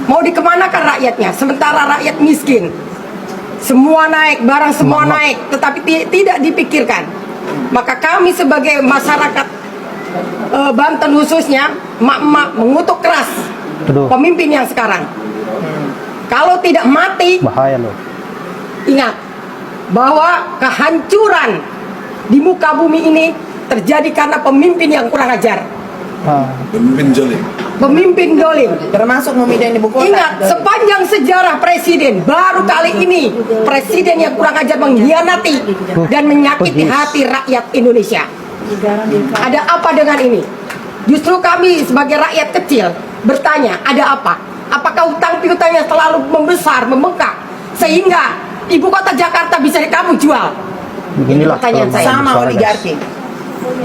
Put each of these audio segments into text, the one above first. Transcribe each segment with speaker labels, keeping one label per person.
Speaker 1: Mau dikemanakan rakyatnya? Sementara rakyat miskin. Semua naik, barang semua naik, tetapi tidak dipikirkan. Maka kami sebagai masyarakat Banten khususnya, emak-emak mengutuk keras pemimpin yang sekarang. Kalau tidak mati,
Speaker 2: bahaya loh.
Speaker 1: ingat bahwa kehancuran di muka bumi ini terjadi karena pemimpin yang kurang ajar.
Speaker 3: Pemimpin jolim.
Speaker 1: Pemimpin dolim.
Speaker 4: Termasuk memindahin ibu kota.
Speaker 1: Ingat, sepanjang sejarah presiden, baru kali ini presiden yang kurang ajar mengkhianati dan menyakiti hati rakyat Indonesia. Ada apa dengan ini? Justru kami sebagai rakyat kecil bertanya, ada apa? Apakah utang piutangnya selalu membesar, membengkak, sehingga ibu kota Jakarta bisa kamu jual?
Speaker 2: Beginilah
Speaker 1: Pertanyaan saya.
Speaker 4: Sama oligarki.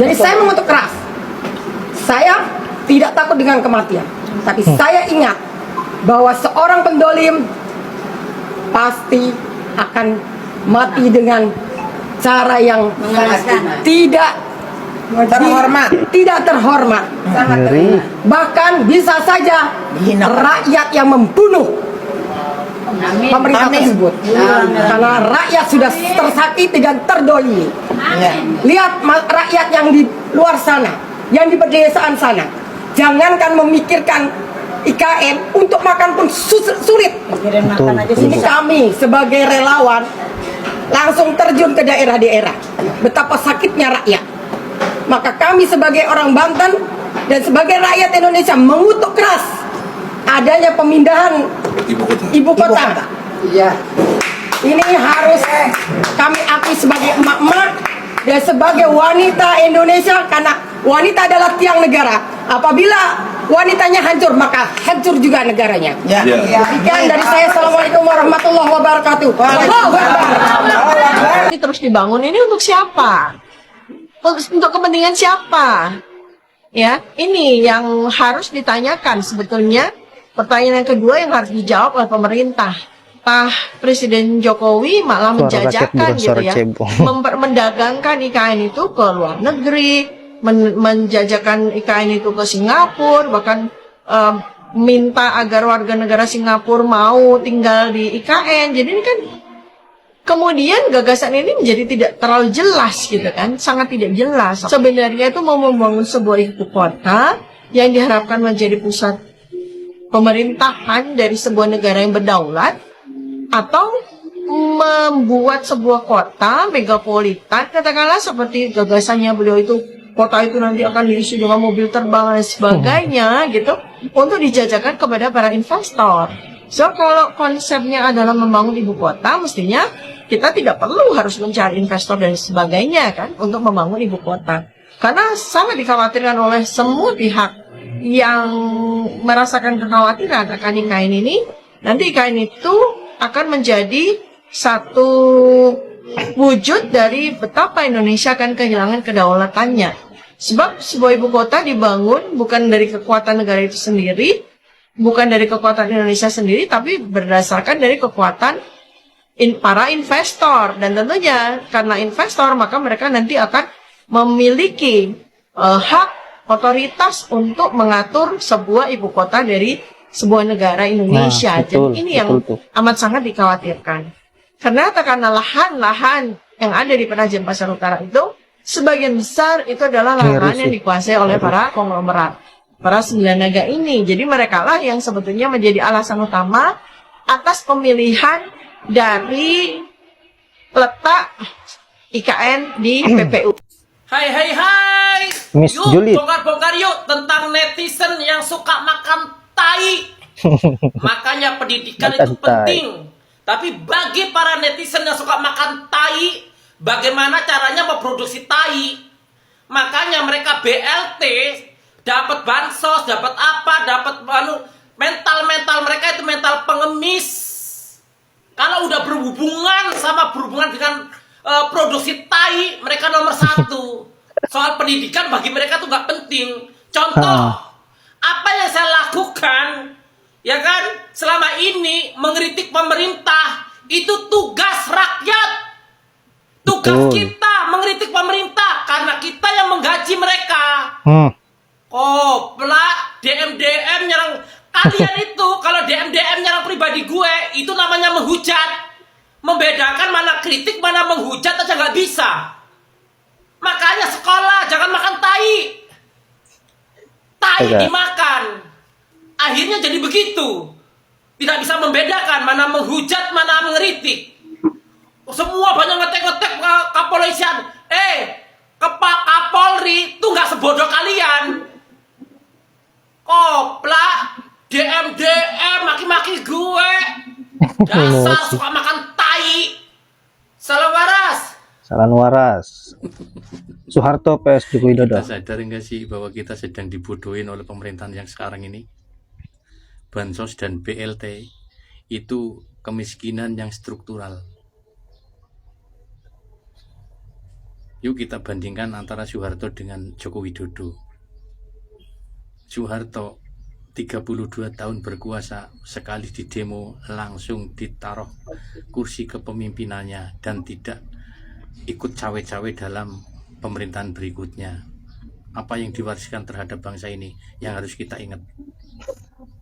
Speaker 1: Jadi saya mengutuk keras. Saya tidak takut dengan kematian, tapi saya ingat bahwa seorang pendolim pasti akan mati dengan cara yang tidak
Speaker 4: Terhormat.
Speaker 1: tidak terhormat.
Speaker 4: Sangat
Speaker 2: Ngeri.
Speaker 1: Bahkan bisa saja rakyat yang membunuh pemerintah tersebut, karena rakyat sudah tersakiti dan terdolimi. Lihat rakyat yang di luar sana, yang di pedesaan sana, jangankan memikirkan IKN, untuk makan pun sulit. Ini kami sebagai relawan langsung terjun ke daerah-daerah, betapa sakitnya rakyat. Maka kami sebagai orang Banten dan sebagai rakyat Indonesia mengutuk keras adanya pemindahan ibu kota.
Speaker 4: Iya.
Speaker 1: Ini harus kami akui sebagai emak-emak dan sebagai wanita Indonesia, karena wanita adalah tiang negara. Apabila wanitanya hancur, maka hancur juga negaranya.
Speaker 4: Ya.
Speaker 1: Demikian dari saya. Assalamualaikum warahmatullahi wabarakatuh.
Speaker 5: Ini terus dibangun ini untuk siapa? Untuk kepentingan siapa? Ya, ini yang harus ditanyakan sebetulnya. Pertanyaan yang kedua yang harus dijawab oleh pemerintah. Presiden Jokowi malah menjajakan gitu ya, mendagangkan IKN itu ke luar negeri, menjajakan IKN itu ke Singapura, bahkan minta agar warga negara Singapura mau tinggal di IKN. Jadi ini kan kemudian gagasan ini menjadi tidak terlalu jelas gitu kan, sangat tidak jelas. Sebenarnya itu mau membangun sebuah ibu kota yang diharapkan menjadi pusat pemerintahan dari sebuah negara yang berdaulat, atau membuat sebuah kota megapolitan, katakanlah seperti gagasannya beliau itu, kota itu nanti akan diisi dengan mobil terbang dan sebagainya gitu, untuk dijajakan kepada para investor. So kalau konsepnya adalah membangun ibu kota, mestinya kita tidak perlu harus mencari investor dan sebagainya kan untuk membangun ibu kota. Karena sangat dikhawatirkan oleh semua pihak yang merasakan kekhawatiran akan IKN ini, nanti IKN itu akan menjadi satu wujud dari betapa Indonesia akan kehilangan kedaulatannya. Sebab sebuah ibu kota dibangun bukan dari kekuatan negara itu sendiri, bukan dari kekuatan Indonesia sendiri, tapi berdasarkan dari kekuatan para investor. Dan tentunya karena investor, maka mereka nanti akan memiliki hak otoritas untuk mengatur sebuah ibu kota dari sebuah negara Indonesia. Jadi ini yang amat sangat dikhawatirkan. Karena katakanlah lahan-lahan yang ada di Penajem Pasar Utara itu, sebagian besar itu adalah lahan yang dikuasai oleh para konglomerat, para sembilan naga ini. Jadi mereka lah yang sebetulnya menjadi alasan utama atas pemilihan dari letak IKN di PPU.
Speaker 3: Hai.
Speaker 2: Miss
Speaker 3: Yuk,
Speaker 2: Juliet.
Speaker 3: bongkar-bongkar yuk tentang netizen yang suka makan tai. Makanya pendidikan itu penting. Tapi bagi para netizen yang suka makan tai, bagaimana caranya memproduksi tai? Makanya mereka BLT, dapat bansos, dapat apa, dapat mental mereka itu mental pengemis. Kalau udah berhubungan dengan produksi tai, mereka nomor satu. Soal pendidikan bagi mereka tuh nggak penting. Contoh, apa yang saya lakukan, ya kan, selama ini mengkritik pemerintah, itu tugas rakyat. Tugas kita mengkritik pemerintah karena kita yang menggaji mereka. Kopla, DM nyerang Kalian itu kalau DM nyerang pribadi gue, itu namanya menghujat. Membedakan mana kritik, mana menghujat aja nggak bisa. Makanya sekolah jangan makan tai. Tai dimakan. Akhirnya jadi begitu. Tidak bisa membedakan mana menghujat, mana mengkritik. Semua banyak ngetek-ngetek kepolisian. Kapolri itu nggak sebodoh kalian. Koplak, DM, maki-maki gue. Dasar suka makan tai. Salam waras.
Speaker 2: Salam waras. Soeharto PS Joko Widodo.
Speaker 6: Kita sadar nggak sih bahwa kita sedang dibodohin oleh pemerintahan yang sekarang ini? Bansos dan BLT itu kemiskinan yang struktural. Yuk kita bandingkan antara Soeharto dengan Joko Widodo. Soeharto 32 tahun berkuasa, sekali di demo langsung ditaruh kursi kepemimpinannya dan tidak ikut cawe-cawe dalam pemerintahan berikutnya. Apa yang diwariskan terhadap bangsa ini yang harus kita ingat?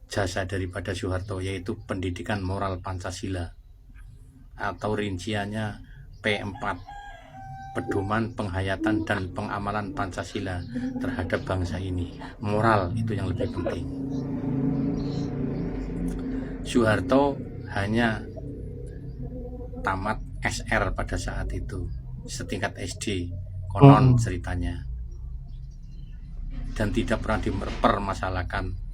Speaker 6: Jasa daripada Soeharto yaitu pendidikan moral Pancasila, atau rinciannya P4, pedoman penghayatan dan pengamalan Pancasila terhadap bangsa ini. Moral itu yang lebih penting. Soeharto hanya tamat SR pada saat itu, setingkat SD konon ceritanya, dan tidak pernah dipermasalahkan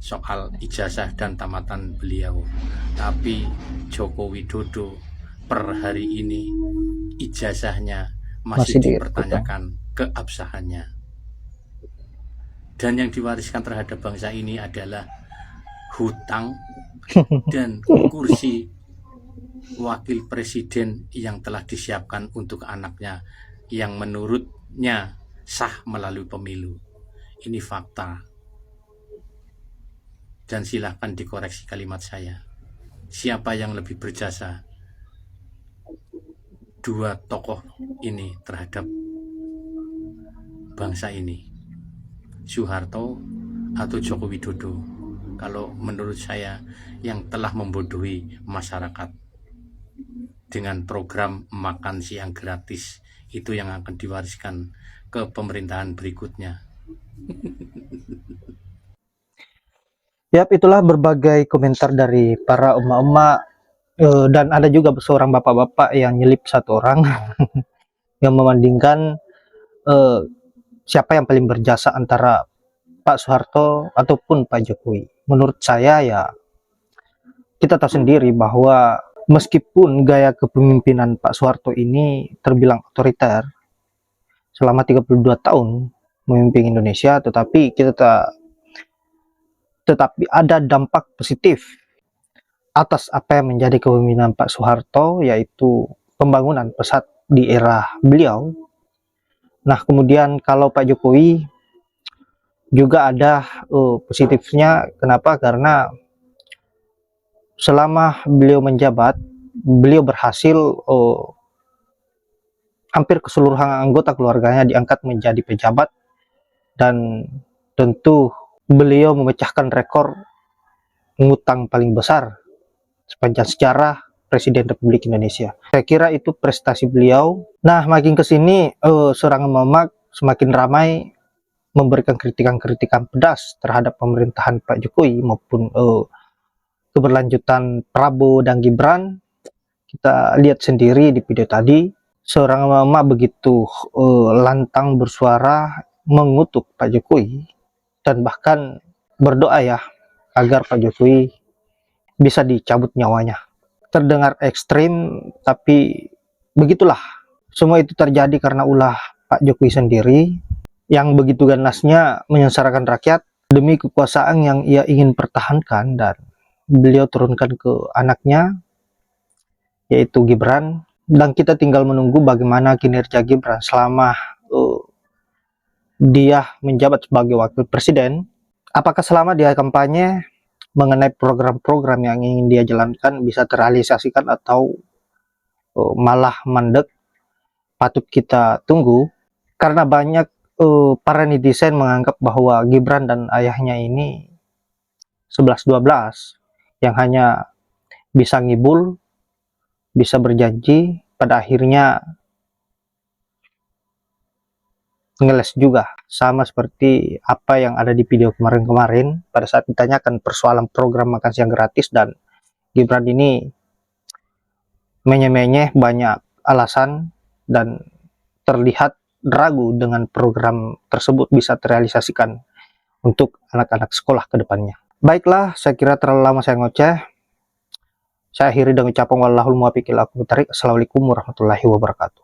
Speaker 6: soal ijazah dan tamatan beliau. Tapi Joko Widodo per hari ini ijazahnya masih dipertanyakan keabsahannya. Dan yang diwariskan terhadap bangsa ini adalah hutang dan kursi wakil presiden yang telah disiapkan untuk anaknya yang menurutnya sah melalui pemilu. Ini fakta. Dan silakan dikoreksi kalimat saya. Siapa yang lebih berjasa? Dua tokoh ini terhadap bangsa ini, Soeharto atau Joko Widodo? Kalau menurut saya, yang telah membodohi masyarakat dengan program makan siang gratis, itu yang akan diwariskan ke pemerintahan berikutnya.
Speaker 2: Yap, itulah berbagai komentar dari para emak-emak, dan ada juga seorang bapak-bapak yang nyelip satu orang yang membandingkan siapa yang paling berjasa antara Pak Soeharto ataupun Pak Jokowi. Menurut saya ya, kita tahu sendiri bahwa meskipun gaya kepemimpinan Pak Soeharto ini terbilang otoriter selama 32 tahun memimpin Indonesia, tetapi tetapi ada dampak positif atas apa yang menjadi kepemimpinan Pak Soeharto, yaitu pembangunan pesat di era beliau. Nah, kemudian kalau Pak Jokowi juga ada positifnya. Kenapa? Karena selama beliau menjabat, beliau berhasil hampir keseluruhan anggota keluarganya diangkat menjadi pejabat, dan tentu beliau memecahkan rekor ngutang paling besar sepanjang sejarah Presiden Republik Indonesia. Saya kira itu prestasi beliau. Nah, makin kesini seorang emak semakin ramai memberikan kritikan-kritikan pedas terhadap pemerintahan Pak Jokowi maupun keberlanjutan Prabowo dan Gibran. Kita lihat sendiri di video tadi, seorang emak begitu lantang bersuara mengutuk Pak Jokowi dan bahkan berdoa ya agar Pak Jokowi bisa dicabut nyawanya. Terdengar ekstrim, tapi begitulah. Semua itu terjadi karena ulah Pak Jokowi sendiri yang begitu ganasnya menyengsarakan rakyat demi kekuasaan yang ia ingin pertahankan, dan beliau turunkan ke anaknya yaitu Gibran, dan kita tinggal menunggu bagaimana kinerja Gibran selama dia menjabat sebagai wakil presiden. Apakah selama dia kampanye mengenai program-program yang ingin dia jalankan bisa terrealisasikan atau malah mandek? Patut kita tunggu, karena banyak para netizen menganggap bahwa Gibran dan ayahnya ini 11-12 yang hanya bisa ngibul, bisa berjanji, pada akhirnya ngeles juga. Sama seperti apa yang ada di video kemarin-kemarin pada saat ditanyakan persoalan program makan siang gratis, dan Gibran ini menye-menye banyak alasan dan terlihat ragu dengan program tersebut bisa terrealisasikan untuk anak-anak sekolah ke depannya. Baiklah, saya kira terlalu lama saya ngoceh. Saya akhiri dengan ucapan wallahul muwaffiq ila aqwamit thoriq. Assalamualaikum warahmatullahi wabarakatuh.